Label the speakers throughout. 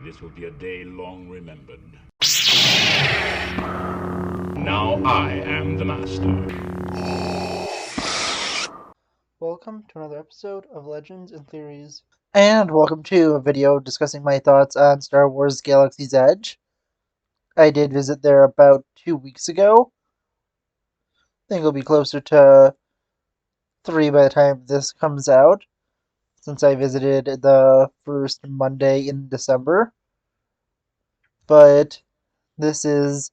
Speaker 1: This will be a day long remembered. Now I am the master.
Speaker 2: Welcome to another episode of Legends and Theories. And welcome to a video discussing my thoughts on Star Wars Galaxy's Edge. I did visit there about 2 weeks ago. I think it'll be closer to 3 by the time this comes out, since I visited the first Monday in December. But this is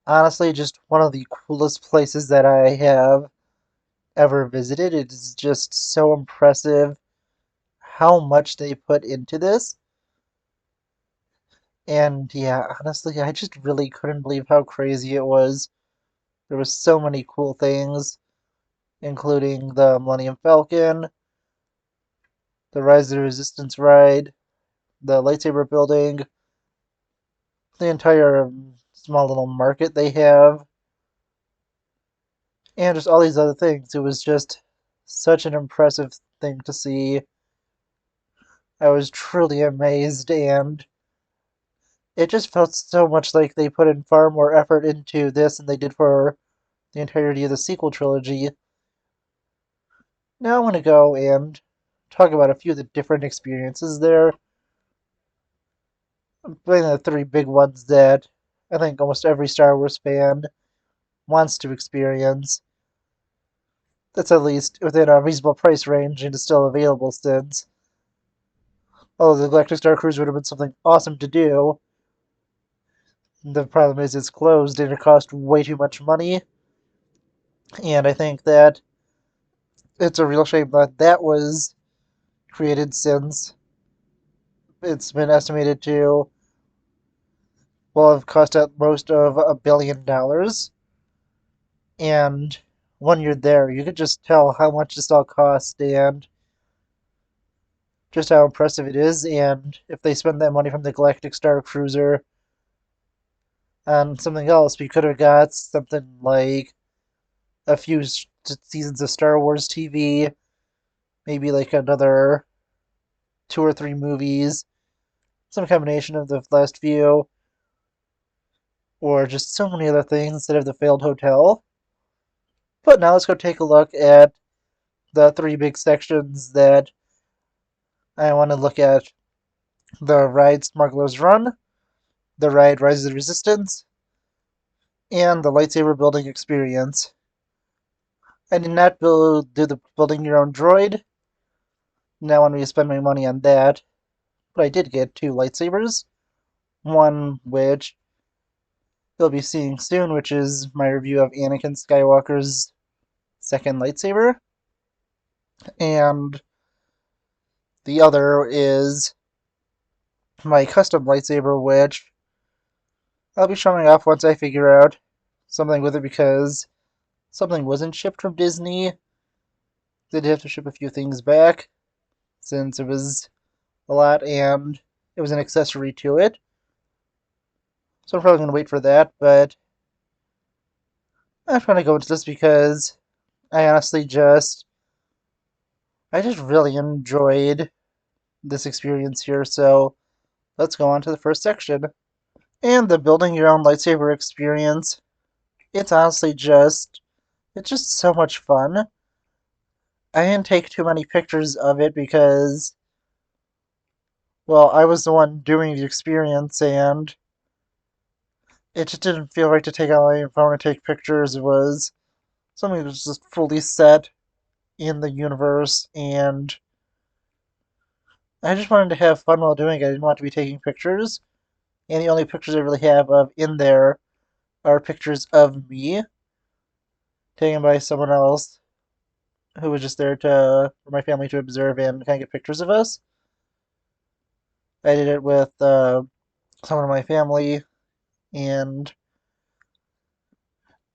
Speaker 2: honestly just one of the coolest places that I have ever visited. It is just so impressive how much they put into this. And yeah, honestly, I just really couldn't believe how crazy it was. There was so many cool things, including the Millennium Falcon, the Rise of the Resistance ride, the lightsaber building, the entire small little market they have, and just all these other things. It was just such an impressive thing to see. I was truly amazed, and it just felt so much like they put in far more effort into this than they did for the entirety of the sequel trilogy. Now I want to go and talk about a few of the different experiences there. The three big ones that I think almost every Star Wars fan wants to experience. That's at least within a reasonable price range and is still available since. Although the Galactic Star Cruise would have been something awesome to do, the problem is it's closed and it cost way too much money. And I think that it's a real shame that that was created since it's been estimated to will have cost at most of $1 billion. And when you're there, you could just tell how much this all cost and just how impressive it is. And if they spend that money from the Galactic Star Cruiser on something else, we could have got something like a few seasons of Star Wars TV, maybe like another 2 or 3 movies, some combination of the last few, or just so many other things instead of the failed hotel. But now let's go take a look at the three big sections that I want to look at: the ride Smuggler's Run, the ride Rise of the Resistance, and the lightsaber building experience. I did not do the building your own droid. Now I want to spend my money on that. But I did get 2 lightsabers. One which you'll be seeing soon, which is my review of Anakin Skywalker's second lightsaber. And the other is my custom lightsaber, which I'll be showing off once I figure out something with it because something wasn't shipped from Disney. They did have to ship a few things back since it was a lot and it was an accessory to it. So I'm probably going to wait for that, but I'm trying to go into this because I honestly I just really enjoyed this experience here. So let's go on to the first section. And the building your own lightsaber experience. It's honestly it's just so much fun. I didn't take too many pictures of it because, well, I was the one doing the experience and it just didn't feel right to take out my phone and take pictures. It was something that was just fully set in the universe and I just wanted to have fun while doing it. I didn't want to be taking pictures. And the only pictures I really have of in there are pictures of me taken by someone else who was just there for my family to observe and kind of get pictures of us. I did it with someone in my family, and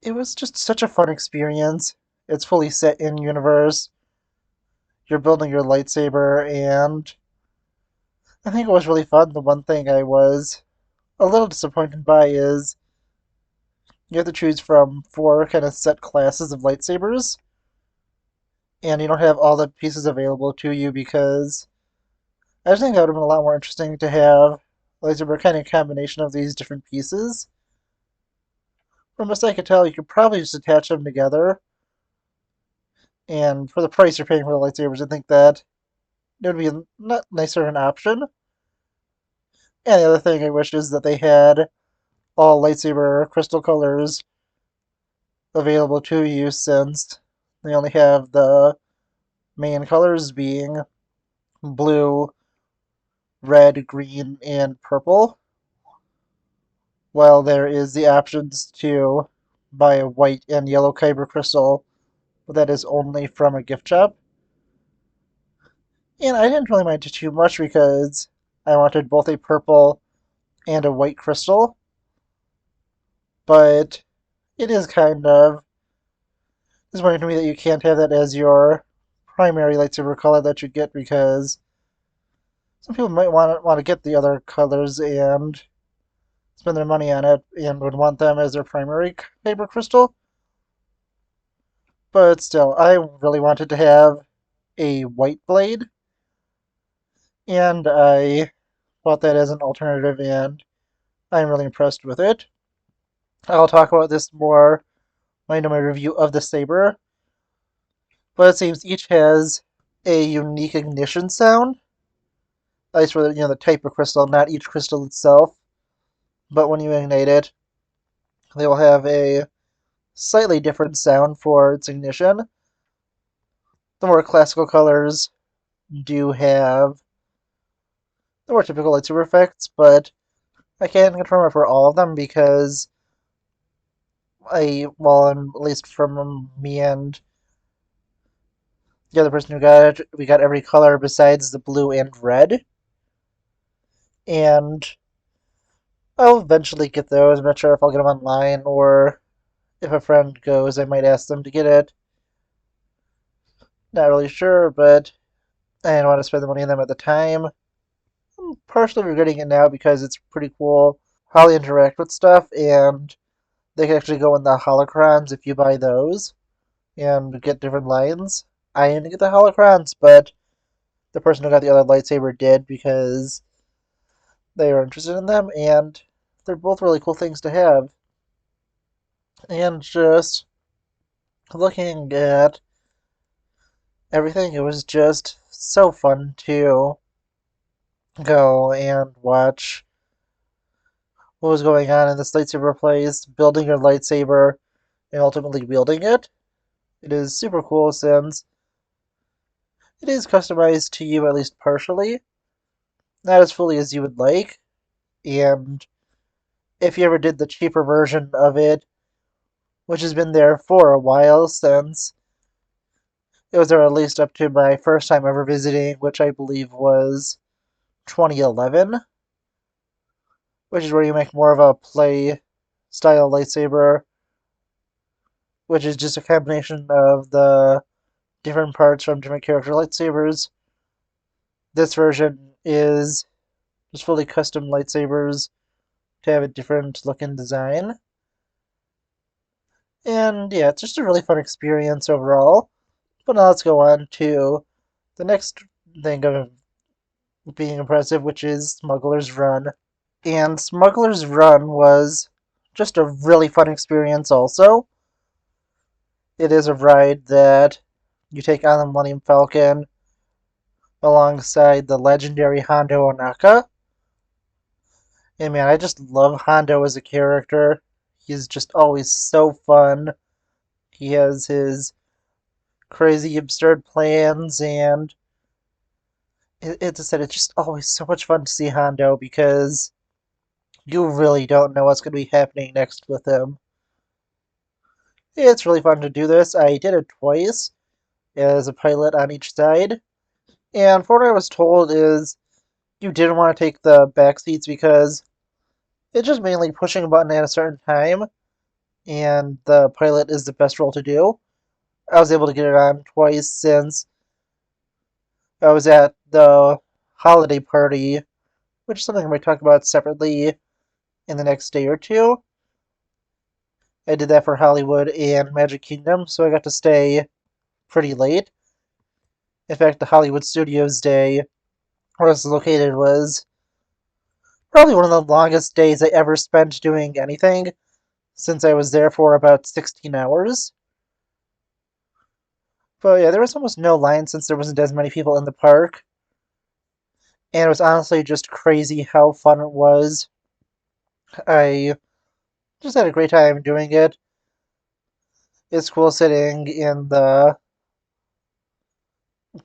Speaker 2: it was just such a fun experience. It's fully set in universe. You're building your lightsaber, and I think it was really fun. The one thing I was a little disappointed by is you have to choose from 4 kind of set classes of lightsabers, and you don't have all the pieces available to you because I just think that would have been a lot more interesting to have a lightsaber kind of combination of these different pieces. From best I could tell, you could probably just attach them together. And for the price you're paying for the lightsabers, I think that it would be a not nicer of an option. And the other thing I wish is that they had all lightsaber crystal colors available to you, since they only have the main colors being blue, red, green, and purple, while there is the options to buy a white and yellow kyber crystal, but that is only from a gift shop. And I didn't really mind it too much because I wanted both a purple and a white crystal, but it is kind of disappointing to me that you can't have that as your primary lightsaber color that you get, because some people might want to get the other colors and spend their money on it and would want them as their primary kyber crystal. But still, I really wanted to have a white blade, and I bought that as an alternative, and I'm really impressed with it. I'll talk about this more when I do my review of the saber, but it seems each has a unique ignition sound, at least for the type of crystal, not each crystal itself, but when you ignite it, they will have a slightly different sound for its ignition. The more classical colors do have the more typical lightsaber effects, but I can't confirm it for all of them because at least from me and the other person who got it, we got every color besides the blue and red. And I'll eventually get those. I'm not sure if I'll get them online or if a friend goes, I might ask them to get it. Not really sure, but I didn't want to spend the money on them at the time. I'm partially regretting it now because it's pretty cool how they interact with stuff, and they can actually go in the holocrons if you buy those and get different lines. I didn't get the holocrons, but the person who got the other lightsaber did because they were interested in them, and they're both really cool things to have. And just looking at everything, it was just so fun to go and watch what was going on in this lightsaber place, building your lightsaber, and ultimately wielding it. It is super cool since it is customized to you at least partially, not as fully as you would like. And if you ever did the cheaper version of it, which has been there for a while since it was there at least up to my first time ever visiting, which I believe was 2011, which is where you make more of a play style lightsaber, which is just a combination of the different parts from different character lightsabers. This version is just fully custom lightsabers to have a different look and design. And yeah, it's just a really fun experience overall. But now let's go on to the next thing of being impressive, which is Smuggler's Run. And Smuggler's Run was just a really fun experience also. It is a ride that you take on the Millennium Falcon alongside the legendary Hondo Ohnaka. And man, I just love Hondo as a character. He's just always so fun. He has his crazy, absurd plans, and it's just always so much fun to see Hondo because you really don't know what's going to be happening next with him. It's really fun to do this. I did it twice as a pilot on each side, and from what I was told is you didn't want to take the back seats because it's just mainly pushing a button at a certain time, and the pilot is the best role to do. I was able to get it on twice since I was at the holiday party, which is something I might talk about separately in the next day or two. I did that for Hollywood and Magic Kingdom, so I got to stay pretty late. In fact, the Hollywood Studios day where this is located was probably one of the longest days I ever spent doing anything, since I was there for about 16 hours. But yeah, there was almost no line since there wasn't as many people in the park. And it was honestly just crazy how fun it was. I just had a great time doing it. It's cool sitting in the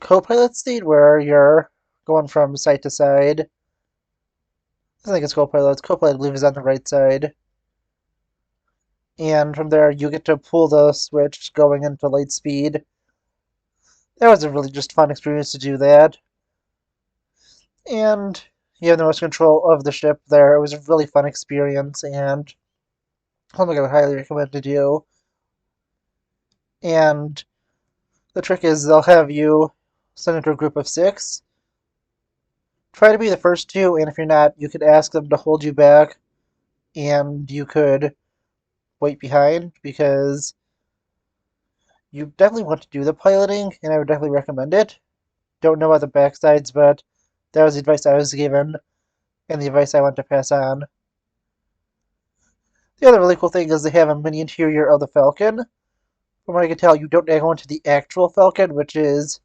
Speaker 2: co-pilot seat where you're going from side to side. I think it's co-pilot. Co-pilot, I believe, is on the right side. And from there, you get to pull the switch going into light speed. That was a really just fun experience to do that. And you have the most control of the ship there. It was a really fun experience, and something I would highly recommend to do. And the trick is they'll have you send into a group of 6. Try to be the first 2, and if you're not, you could ask them to hold you back, and you could wait behind, because you definitely want to do the piloting, and I would definitely recommend it. Don't know about the backsides, but that was the advice I was given, and the advice I want to pass on. The other really cool thing is they have a mini interior of the Falcon. From what I can tell, you don't go into the actual Falcon, which is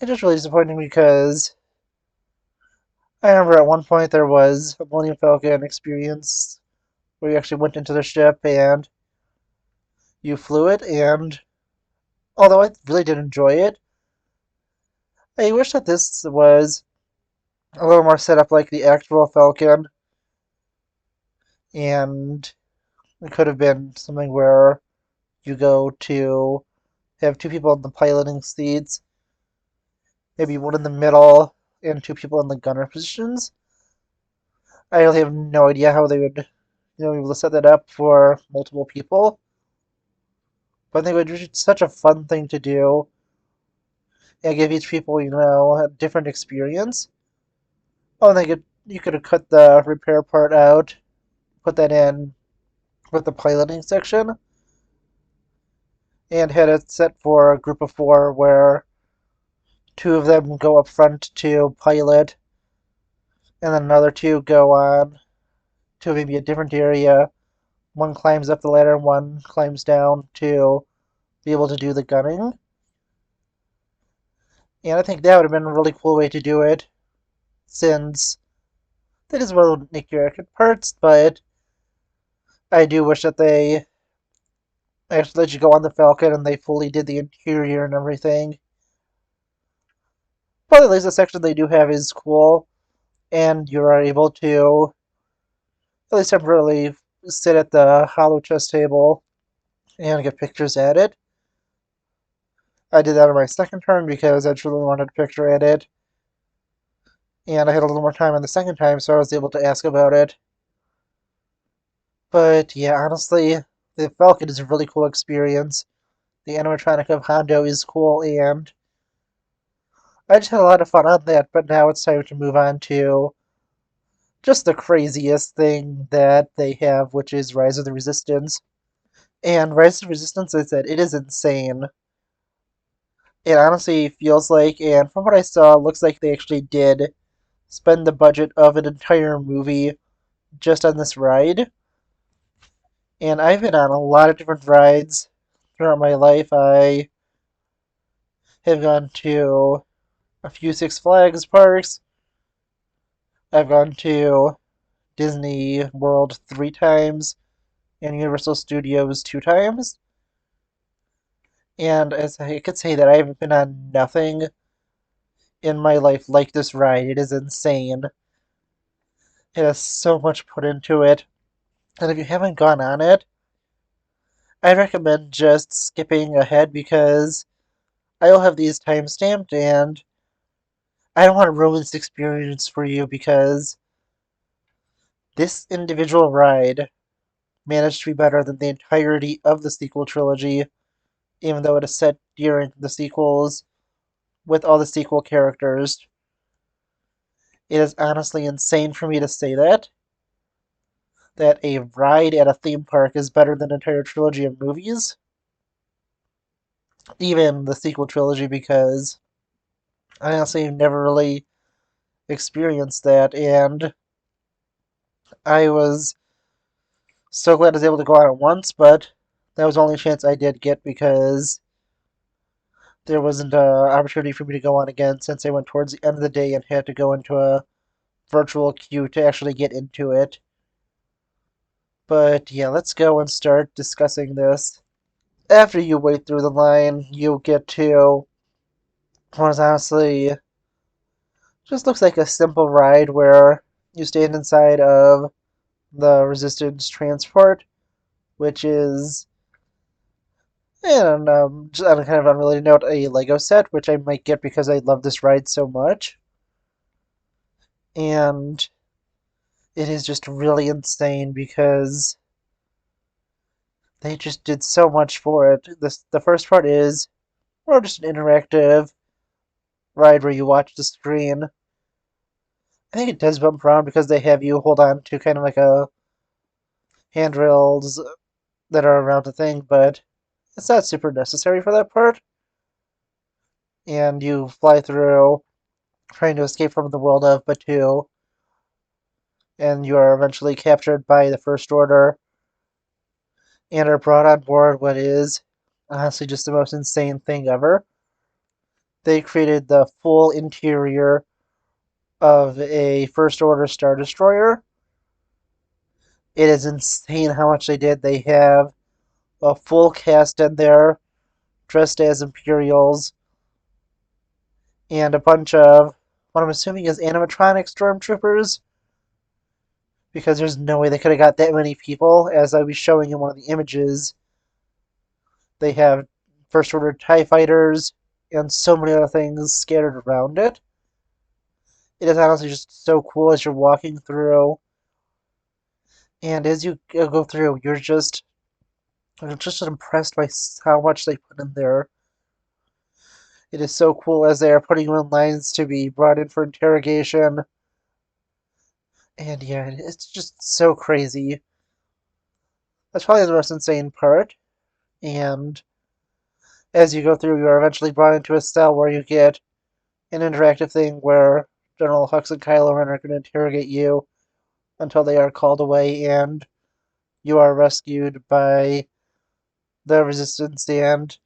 Speaker 2: just really disappointing because I remember at one point there was a Millennium Falcon experience where you actually went into the ship and you flew it, and although I really did enjoy it, I wish that this was a little more set up like the actual Falcon, and it could have been something where you go to have 2 people in the piloting seats, maybe one in the middle, and 2 people in the gunner positions. I really have no idea how they would, be able to set that up for multiple people. But I think it would be such a fun thing to do and give each people, a different experience. Oh, and you could have cut the repair part out, put that in with the piloting section, and had it set for a group of 4 where 2 of them go up front to pilot, and then another 2 go on to maybe a different area. One climbs up the ladder, one climbs down to be able to do the gunning. And I think that would have been a really cool way to do it, since that is one of the Nick accurate parts, but I do wish that they actually let you go on the Falcon and they fully did the interior and everything. But at least the section they do have is cool, and you are able to, at least temporarily, sit at the hollow chest table and get pictures at it. I did that on my second turn because I truly wanted a picture at it, and I had a little more time on the second time, so I was able to ask about it. But yeah, honestly, the Falcon is a really cool experience. The animatronic of Hondo is cool, and I just had a lot of fun on that, but now it's time to move on to just the craziest thing that they have, which is Rise of the Resistance. And Rise of the Resistance, I said, it is insane. It honestly feels like, and from what I saw, it looks like they actually did spend the budget of an entire movie just on this ride. And I've been on a lot of different rides throughout my life. I have gone to a few Six Flags parks. I've gone to Disney World 3 times and Universal Studios 2 times. And as I could say that I haven't been on nothing in my life like this ride. It is insane. It has so much put into it. And if you haven't gone on it, I'd recommend just skipping ahead because I will have these time stamped, and I don't want to ruin this experience for you because this individual ride managed to be better than the entirety of the sequel trilogy, even though it is set during the sequels with all the sequel characters. It is honestly insane for me to say that a ride at a theme park is better than an entire trilogy of movies, even the sequel trilogy, because I honestly never really experienced that, and I was so glad I was able to go on it once, but that was the only chance I did get because there wasn't an opportunity for me to go on again since I went towards the end of the day and had to go into a virtual queue to actually get into it. But yeah, let's go and start discussing this. After you wait through the line, you get to what is honestly just looks like a simple ride where you stand inside of the Resistance transport, which is, and just on a kind of unrelated note, a Lego set, which I might get because I love this ride so much. And it is just really insane because they just did so much for it. The first part is more just an interactive ride where you watch the screen. I think it does bump around because they have you hold on to kind of like a handrails that are around the thing, but it's not super necessary for that part. And you fly through trying to escape from the world of Batuu, and you are eventually captured by the First Order and are brought on board what is honestly just the most insane thing ever. They created the full interior of a First Order Star Destroyer. It is insane how much they did. They have a full cast in there dressed as Imperials and a bunch of what I'm assuming is animatronic stormtroopers because there's no way they could have got that many people. As I was showing in one of the images, they have First Order TIE fighters and so many other things scattered around it. It is honestly just so cool as you're walking through, and as you go through, you're just impressed by how much they put in there. It is so cool as they are putting you in lines to be brought in for interrogation. And yeah, it's just so crazy. That's probably the most insane part. And as you go through, you are eventually brought into a cell where you get an interactive thing where General Hux and Kylo Ren are going to interrogate you until they are called away and you are rescued by the Resistance and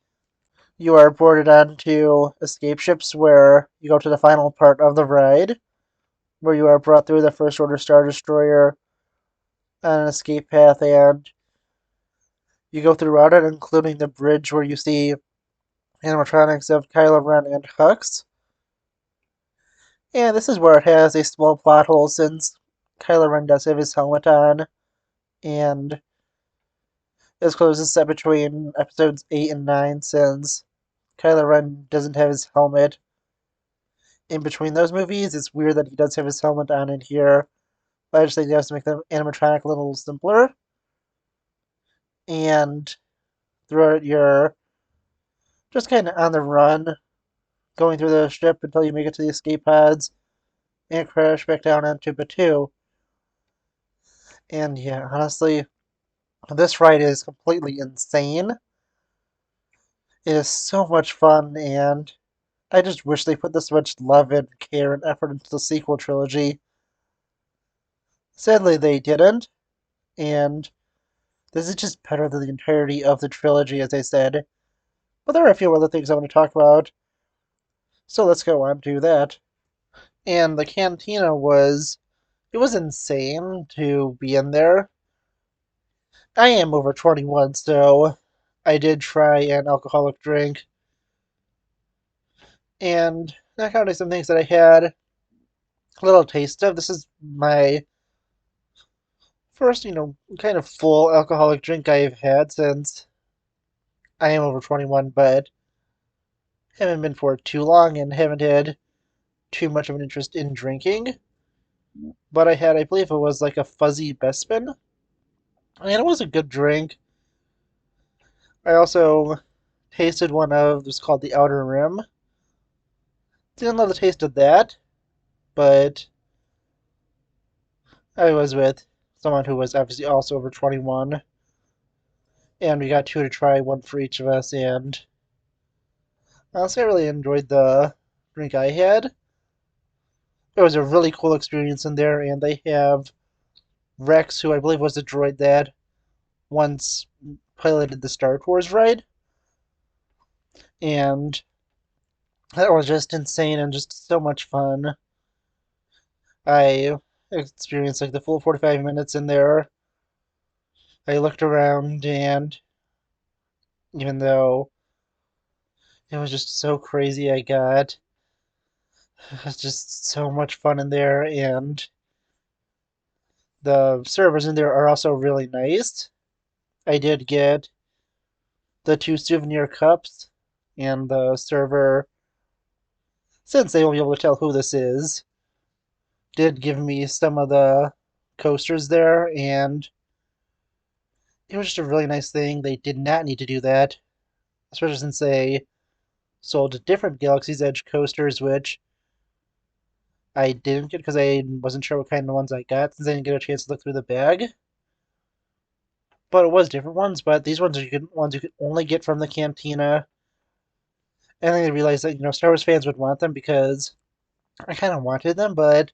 Speaker 2: you are boarded onto escape ships where you go to the final part of the ride where you are brought through the First Order Star Destroyer on an escape path and you go throughout it, including the bridge where you see animatronics of Kylo Ren and Hux. And this is where it has a small plot hole since Kylo Ren does have his helmet on, and this closes set between episodes 8 and 9 since Kylo Ren doesn't have his helmet in between those movies. It's weird that he does have his helmet on in here, but I just think he has to make the animatronic a little simpler. And throughout you're just kind of on the run, going through the ship until you make it to the escape pods and crash back down onto Batuu. And yeah, honestly, this ride is completely insane. It is so much fun, and I just wish they put this much love and care and effort into the sequel trilogy. Sadly, they didn't, and this is just better than the entirety of the trilogy, as I said. But there are a few other things I want to talk about, so let's go on to that. And the cantina it was insane to be in there. I am over 21, so I did try an alcoholic drink. And not counting some things that I had a little taste of, this is my first, kind of full alcoholic drink I've had since I am over 21, but haven't been for too long and haven't had too much of an interest in drinking. But I believe it was like a fuzzy Bespin, and it was a good drink. I also tasted one of, it was called the Outer Rim. Didn't love the taste of that, but I was with someone who was obviously also over 21, and we got two to try, one for each of us, and honestly, I really enjoyed the drink I had. It was a really cool experience in there, and they have Rex, who I believe was the droid that once piloted the Star Tours ride, and that was just insane and just so much fun. I experienced like the full 45 minutes in there. I looked around, and even though it was just so crazy, I got it was just so much fun in there, and the servers in there are also really nice. I did get the 2 souvenir cups, and the server, since they won't be able to tell who this is, did give me some of the coasters there, and it was just a really nice thing. They did not need to do that, especially since they sold different Galaxy's Edge coasters, which I didn't get because I wasn't sure what kind of ones I got since I didn't get a chance to look through the bag. But it was different ones, but these ones are ones you could only get from the cantina. And then I realized that, Star Wars fans would want them because I kind of wanted them, but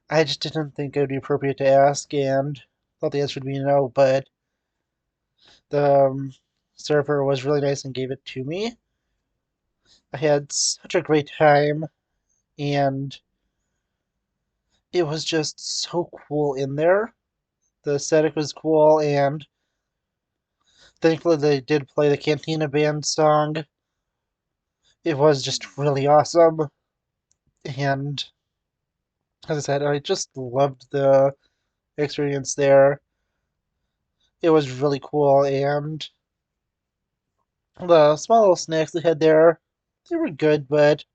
Speaker 2: I just didn't think it would be appropriate to ask, and thought the answer would be no. But the server was really nice and gave it to me. I had such a great time, and it was just so cool in there. The aesthetic was cool, and thankfully they did play the Cantina Band song. It was just really awesome, and as I said, I just loved the experience there. It was really cool, and the small little snacks they had there, they were good, but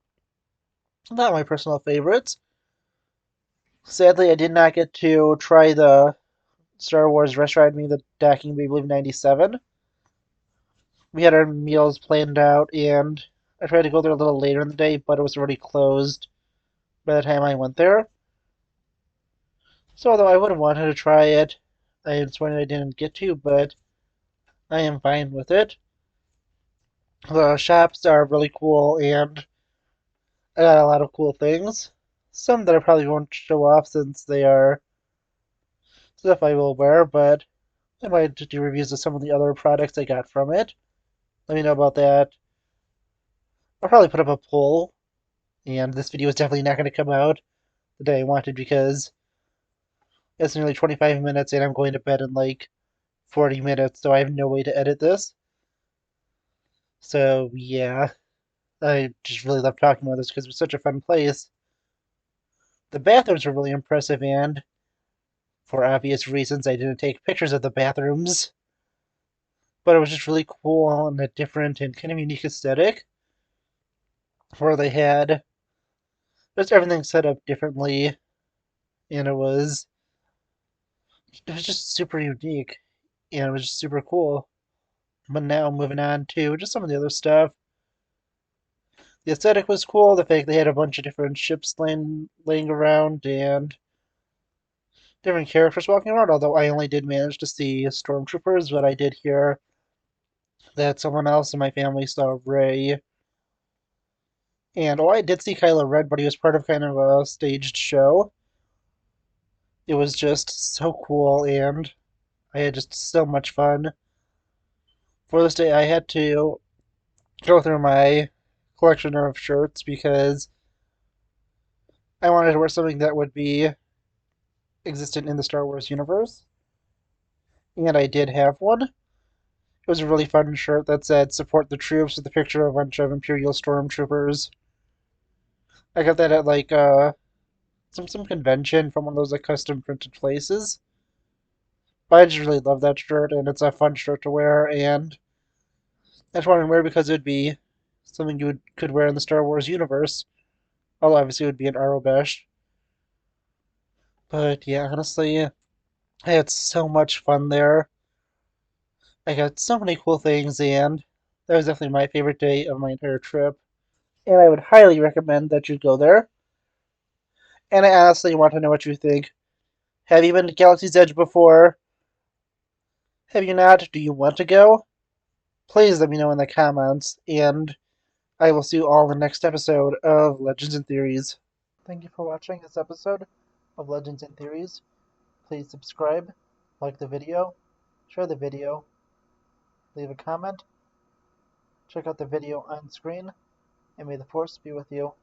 Speaker 2: not my personal favorites. Sadly, I did not get to try the Star Wars Restaurant Me the Docking Bay Believe 97. We had our meals planned out, and I tried to go there a little later in the day, but it was already closed by the time I went there. So, although I would have wanted to try it, I am disappointed I didn't get to, but I am fine with it. The shops are really cool, and I got a lot of cool things. Some that I probably won't show off since they are stuff I will wear, but I might do reviews of some of the other products I got from it. Let me know about that. I'll probably put up a poll, and this video is definitely not going to come out the day I wanted because it's nearly 25 minutes and I'm going to bed in like 40 minutes, so I have no way to edit this. So, yeah, I just really love talking about this because it was such a fun place. The bathrooms were really impressive, and for obvious reasons, I didn't take pictures of the bathrooms. But it was just really cool and a different and kind of unique aesthetic where they had just everything set up differently, and it was just super unique, and it was just super cool. But now moving on to just some of the other stuff. The aesthetic was cool. The fact they had a bunch of different ships laying around and different characters walking around. Although I only did manage to see stormtroopers, but I did hear that someone else in my family saw Rey. And I did see Kylo Ren, but he was part of kind of a staged show. It was just so cool, and I had just so much fun. For this day, I had to go through my collection of shirts because I wanted to wear something that would be existent in the Star Wars universe. And I did have one. It was a really fun shirt that said "Support the Troops" with a picture of a bunch of Imperial stormtroopers. I got that at like some convention from one of those like custom printed places. But I just really love that shirt, and it's a fun shirt to wear, and I just wanted to wear because it would be something could wear in the Star Wars universe. Although obviously it would be an Aurebesh. But yeah, honestly, I had so much fun there. I got so many cool things, and that was definitely my favorite day of my entire trip. And I would highly recommend that you go there. And I honestly want to know what you think. Have you been to Galaxy's Edge before? Have you not? Do you want to go? Please let me know in the comments. And I will see you all in the next episode of Legends and Theories. Thank you for watching this episode of Legends and Theories. Please subscribe, like the video, share the video, leave a comment, check out the video on screen, and may the Force be with you.